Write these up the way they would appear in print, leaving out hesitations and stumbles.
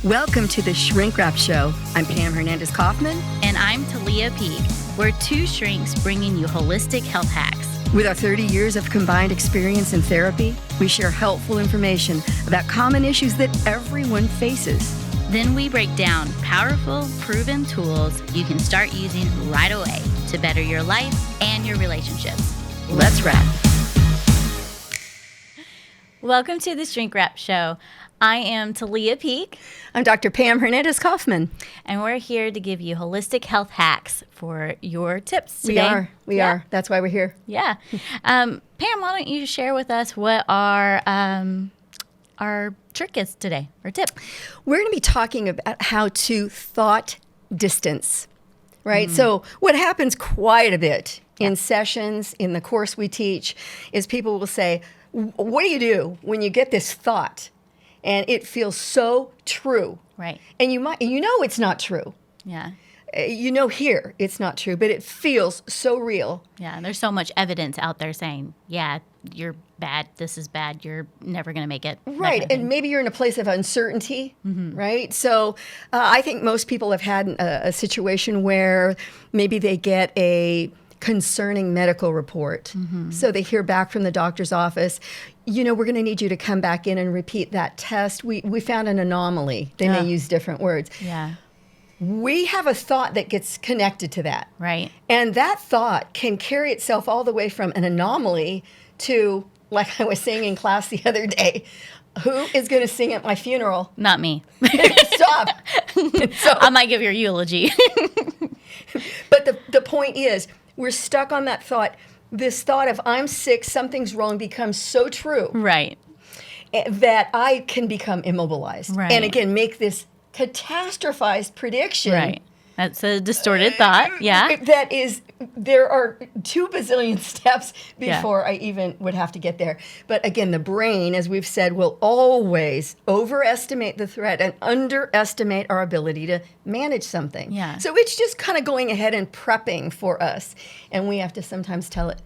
Welcome to the Shrink Wrap Show. I'm Pam Hernandez-Kaufman. And I'm Tahliah Peak. We're two shrinks bringing you holistic health hacks. With our 30 years of combined experience in therapy, we share helpful information about common issues that everyone faces. Then we break down powerful, proven tools you can start using right away to better your life and your relationships. Let's wrap. Welcome to the Shrink Wrap Show. I am Tahliah Peak. I'm Dr. Pam Hernandez-Kaufman. And we're here to give you holistic health hacks for your tips today. We are. That's why we're here. Yeah. Pam, why don't you share with us what our trick is today, or tip? We're going to be talking about how to thought distance, right? So what happens quite a bit in sessions, in the course we teach, is people will say, what do you do when you get this thought and it feels so true? Right. And you know it's not true. Yeah. You know here it's not true, but it feels so real. Yeah, and there's so much evidence out there saying, yeah, you're bad, this is bad, you're never going to make it. Right, and maybe you're in a place of uncertainty, right? So I think most people have had a situation where maybe they get a concerning medical report. So they hear back from the doctor's office, you know, we're going to need you to come back in and repeat that test. We found an anomaly. They may use different words. Yeah. We have a thought that gets connected to that. Right. And that thought can carry itself all the way from an anomaly to, like I was saying in class the other day, who is going to sing at my funeral? Not me. Stop. So, I might give your eulogy. but the point is, we're stuck on that thought. This thought of I'm sick, something's wrong becomes so true Right. that I can become immobilized. Right. And again, make this catastrophized prediction. Right. That's a distorted thought. Yeah. That is, there are 2 bazillion steps before I even would have to get there. But again, the brain, as we've said, will always overestimate the threat and underestimate our ability to manage something. Yeah. So it's just kind of going ahead and prepping for us. And we have to sometimes tell it,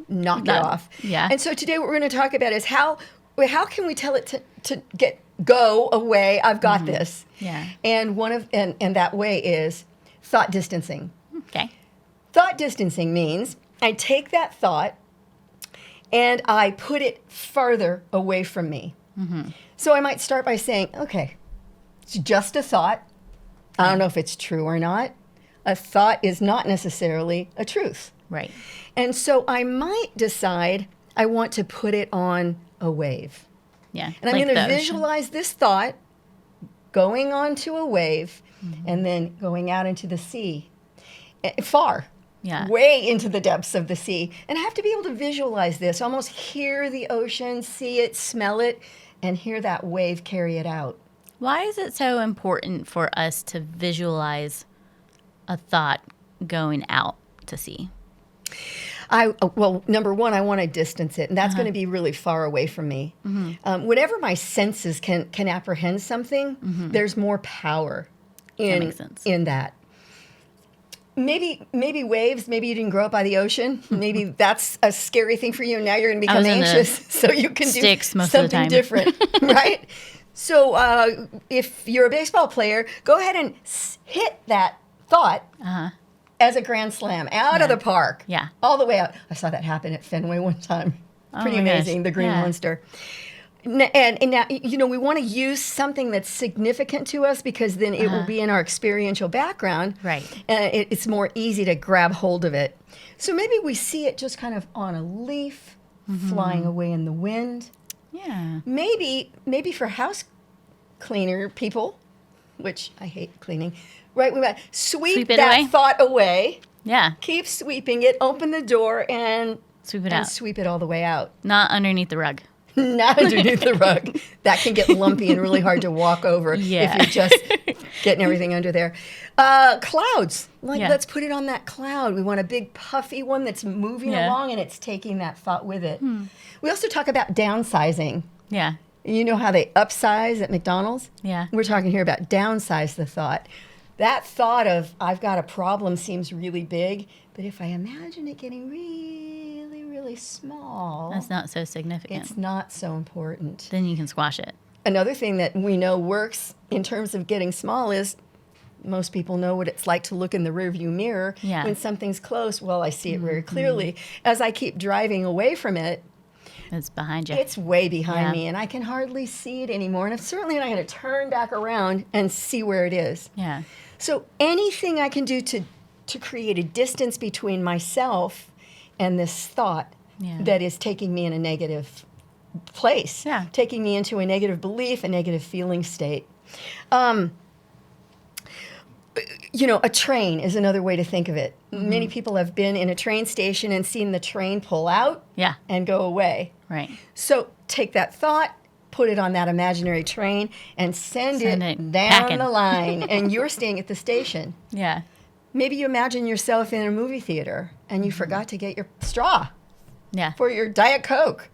knock it off. Yeah. And so today what we're going to talk about is how can we tell it to go away, I've got this. Yeah. And and that way is thought distancing. Okay. Thought distancing means I take that thought and I put it farther away from me. So I might start by saying, okay, it's just a thought. I don't know if it's true or not. A thought is not necessarily a truth. Right. And so I might decide I want to put it on a wave. Yeah. And I'm going to visualize this thought going onto a wave and then going out into the sea, far, way into the depths of the sea. And I have to be able to visualize this, almost hear the ocean, see it, smell it, and hear that wave carry it out. Why is it so important for us to visualize a thought going out to sea? Well, number one, I want to distance it, and that's going to be really far away from me. Whenever my senses can apprehend something, there's more power in that. Maybe waves, maybe you didn't grow up by the ocean. Maybe that's a scary thing for you, and now you're going to become anxious, so you can do something different, right? So if you're a baseball player, go ahead and hit that thought as a grand slam out of the park, all the way out. I saw that happen at Fenway one time. Pretty amazing, the Green Monster. And now, you know, we want to use something that's significant to us because then it will be in our experiential background. Right. And it's more easy to grab hold of it. So maybe we see it just kind of on a leaf, flying away in the wind. Yeah. Maybe for house cleaner people, which I hate cleaning, right? We might sweep that away. Thought away. Yeah. Keep sweeping it, open the door, and sweep it out. Sweep it all the way out. Not underneath the rug. Not underneath the rug. That can get lumpy and really hard to walk over if you're just getting everything under there. Clouds. Let's put it on that cloud. We want a big puffy one that's moving along and it's taking that thought with it. We also talk about downsizing. Yeah. You know how they upsize at McDonald's? Yeah. We're talking here about downsize the thought. That thought of I've got a problem seems really big, but if I imagine it getting really, really small. That's not so significant. It's not so important. Then you can squash it. another thing that we know works in terms of getting small is most people know what it's like to look in the rearview mirror. Yeah. When something's close. Well, I see it very clearly. As I keep driving away from it, It's behind you. it's way behind Yeah. me, and I can hardly see it anymore. And certainly I got to turn back around and see where it is. Yeah. So anything I can do to create a distance between myself and this thought Yeah. that is taking me in a negative place, Yeah. taking me into a negative belief, a negative feeling state. A train is another way to think of it. Many people have been in a train station and seen the train pull out Yeah. and go away. Right. So take that thought, put it on that imaginary train, and send it down packing. the line, and you're staying at the station. Yeah. Maybe you imagine yourself in a movie theater, and you forgot to get your straw Yeah. for your Diet Coke.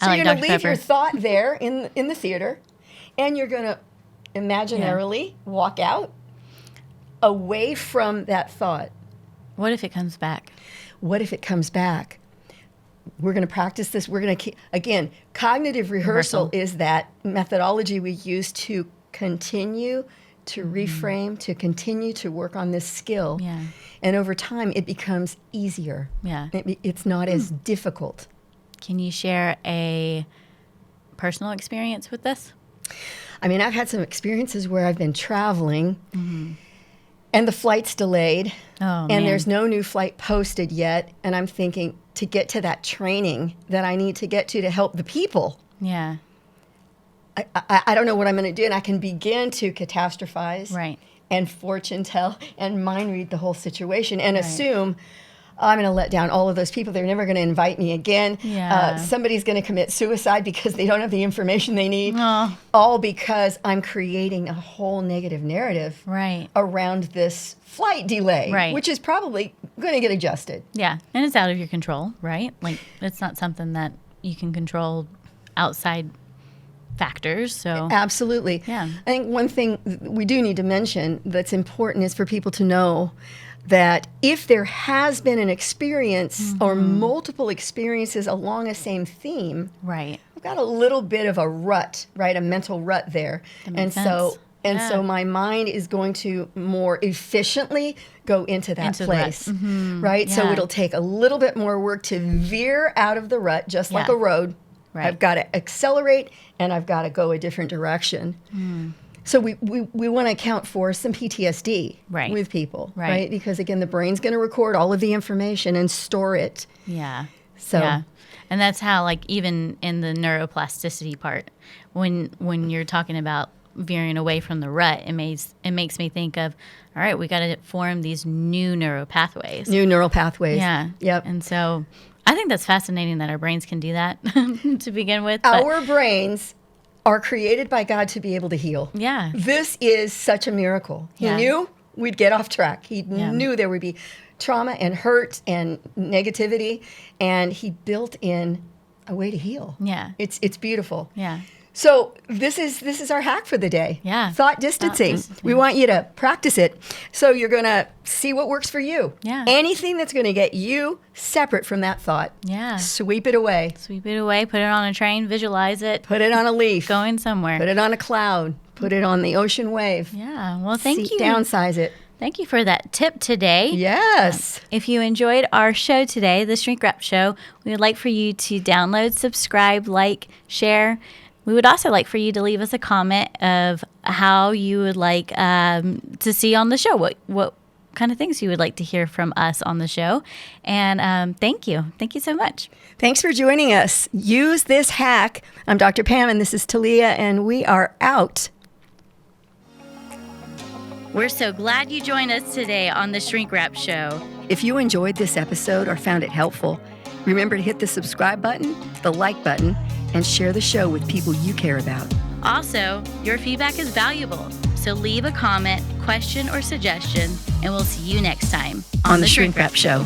I So like you're going to Dr. leave your Pepper. thought there in the theater, and you're going to imaginarily walk out away from that thought. What if it comes back? What if it comes back? We're going to practice this. We're going to keep, again, cognitive rehearsal is that methodology we use to continue to reframe, to continue to work on this skill. Yeah. And over time, it becomes easier. Yeah. It's not as difficult. Can you share a personal experience with this? I mean, I've had some experiences where I've been traveling and the flight's delayed Oh, and man. there's no new flight posted yet. And I'm thinking to get to that training that I need to get to help the people. Yeah. I don't know what I'm going to do. And I can begin to catastrophize Right. and fortune tell and mind read the whole situation and assume I'm going to let down all of those people. They're never going to invite me again. Yeah. Somebody's going to commit suicide because they don't have the information they need. Oh. All because I'm creating a whole negative narrative Right. around this flight delay, Right. which is probably going to get adjusted. Yeah. And it's out of your control, right? Like, it's not something that you can control outside factors. So, Absolutely. Yeah. I think one thing we do need to mention that's important is for people to know that if there has been an experience or multiple experiences along a same theme, right. I've got a little bit of a rut, right? A mental rut there. That And makes so sense. and Yeah. so my mind is going to more efficiently go into that Into the rut. place. Right? So Yeah. it'll take a little bit more work to veer out of the rut, just like Yeah. a road. Right. I've got to accelerate and I've got to go a different direction. So we want to account for some PTSD Right. with people, Right. right? Because again, the brain's going to record all of the information and store it. Yeah. So Yeah. And that's how, like, even in the neuroplasticity part, when you're talking about veering away from the rut, it makes me think of, all right, we got to form these new neural pathways. new neural pathways. Yeah. Yep. And so I think that's fascinating that our brains can do that to begin with. but- Our brains are created by God to be able to heal. yeah. This is such a miracle. He Yeah. knew we'd get off track. He Yeah. knew there would be trauma and hurt and negativity, and he built in a way to heal. Yeah. It's beautiful. Yeah. So this is our hack for the day. Yeah. Thought distancing. distancing. We want you to practice it. So you're going to see what works for you. Yeah. Anything that's going to get you separate from that thought. Yeah. Sweep it away. Sweep it away, put it on a train, visualize it, Put it on a leaf. going somewhere. Put it on a cloud. Put it on the ocean wave. Yeah. Well, thank you. Downsize it. Thank you for that tip today. Yes. If you enjoyed our show today, the Shrink Wrap Show, we would like for you to download, subscribe, like, share. We would also like for you to leave us a comment of how you would like to see on the show, what kind of things you would like to hear from us on the show. And thank you. Thank you so much. Thanks for joining us. Use this hack. I'm Dr. Pam, and this is Tahliah, and we are out. We're so glad you joined us today on the Shrink Wrap Show. If you enjoyed this episode or found it helpful, remember to hit the subscribe button, the like button, and share the show with people you care about. Also, your feedback is valuable, so leave a comment, question, or suggestion, and we'll see you next time On the Shrink Wrap Show.